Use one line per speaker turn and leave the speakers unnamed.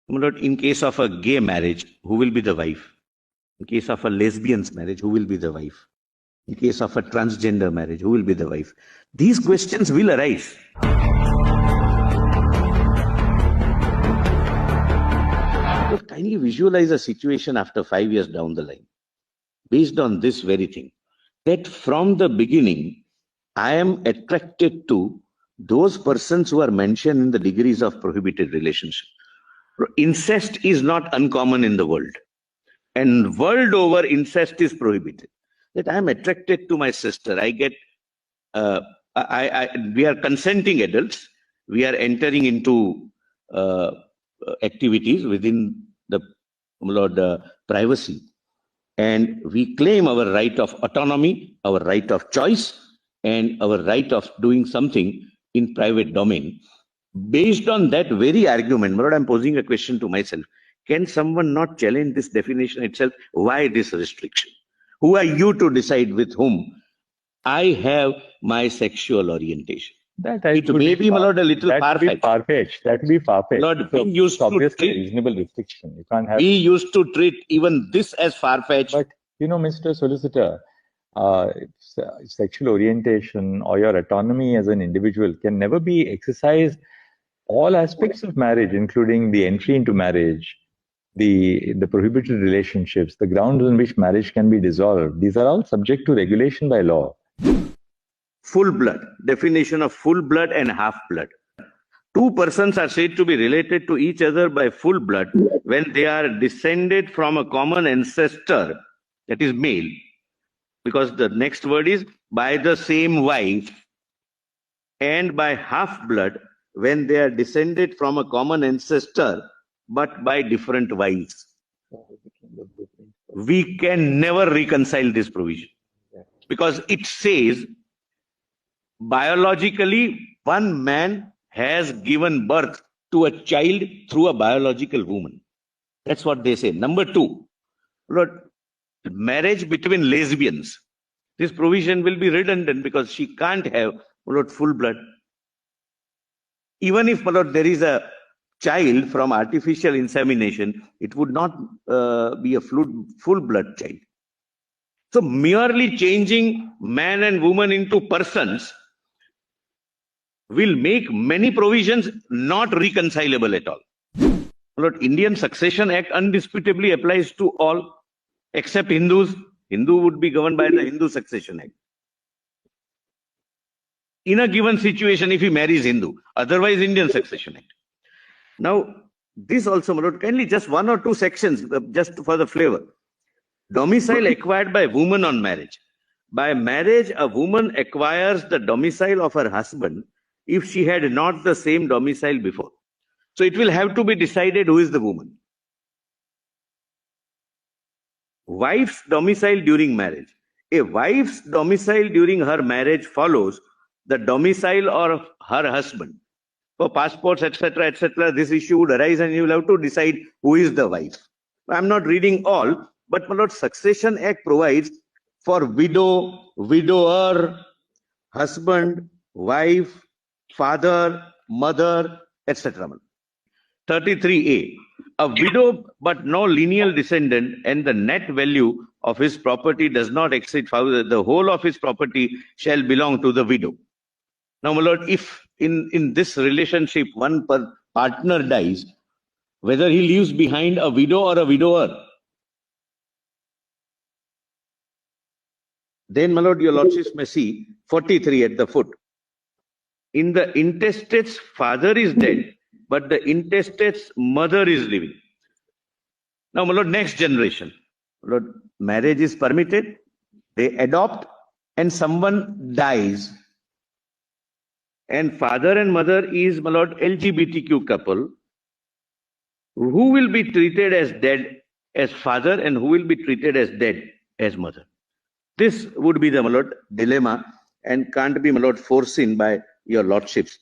My lord, in case of a gay marriage, who will be the wife? In case of a lesbian's marriage, who will be the wife? In case of a transgender marriage, who will be the wife? These questions will arise. But kindly visualize a situation after 5 years down the line, based on this very thing, that from the beginning, I am attracted to those persons who are mentioned in the degrees of prohibited relationship. Incest is not uncommon in the world, and world over incest is prohibited. That I am attracted to my sister. I get, we are consenting adults. We are entering into activities within the privacy, and we claim our right of autonomy, our right of choice, and our right of doing something in private domain. Based on that very argument, my lord, I'm posing a question to myself. Can someone not challenge this definition itself? Why this restriction? Who are you to decide with whom I have my sexual orientation? It may be, my lord, a little far-fetched.
That would be far-fetched.
Lord,
so we used to treat reasonable restriction. You can't have.
We used to treat even this as far-fetched.
But you know, Mr. Solicitor, sexual orientation or your autonomy as an individual can never be exercised. All aspects of marriage, including the entry into marriage, the prohibited relationships, the grounds on which marriage can be dissolved, these are all subject to regulation by law.
Full blood, definition of full blood and half blood. Two persons are said to be related to each other by full blood when they are descended from a common ancestor, that is male, because the next word is by the same wife, and by half blood when they are descended from a common ancestor but by different wives. We can never reconcile this provision because it says biologically one man has given birth to a child through a biological woman. That's what they say. Number two, Lord, marriage between lesbians. This provision will be redundant because she can't have, Lord, full blood. Even if, Lord, there is a child from artificial insemination, it would not be a full blood child. So merely changing man and woman into persons will make many provisions not reconcilable at all. Lord, Indian Succession Act undisputably applies to all except Hindus. Hindu would be governed by the Hindu Succession Act. In a given situation, if he marries Hindu, otherwise Indian Succession Act. Now, this also, my lord, kindly just one or two sections, just for the flavor. Domicile acquired by woman on marriage. By marriage, a woman acquires the domicile of her husband if she had not the same domicile before. So it will have to be decided who is the woman. Wife's domicile during marriage. A wife's domicile during her marriage follows the domicile of her husband. For passports, etc., this issue would arise and you will have to decide who is the wife. I'm not reading all, but my lord, Succession Act provides for widow, widower, husband, wife, father, mother, etc. 33A. A widow but no lineal descendant and the net value of his property does not exceed the whole of his property shall belong to the widow. Now, my lord, if in this relationship one partner dies, whether he leaves behind a widow or a widower, then, my lord, your lordships may see 43 at the foot. In the intestate's father is dead, but the intestate's mother is living. Now, my lord, next generation. My lord, marriage is permitted, they adopt, and someone dies. And father and mother is, my lord, LGBTQ couple. Who will be treated as dead as father and who will be treated as dead as mother? This would be the, my lord, dilemma and can't be, my lord, foreseen by your lordships.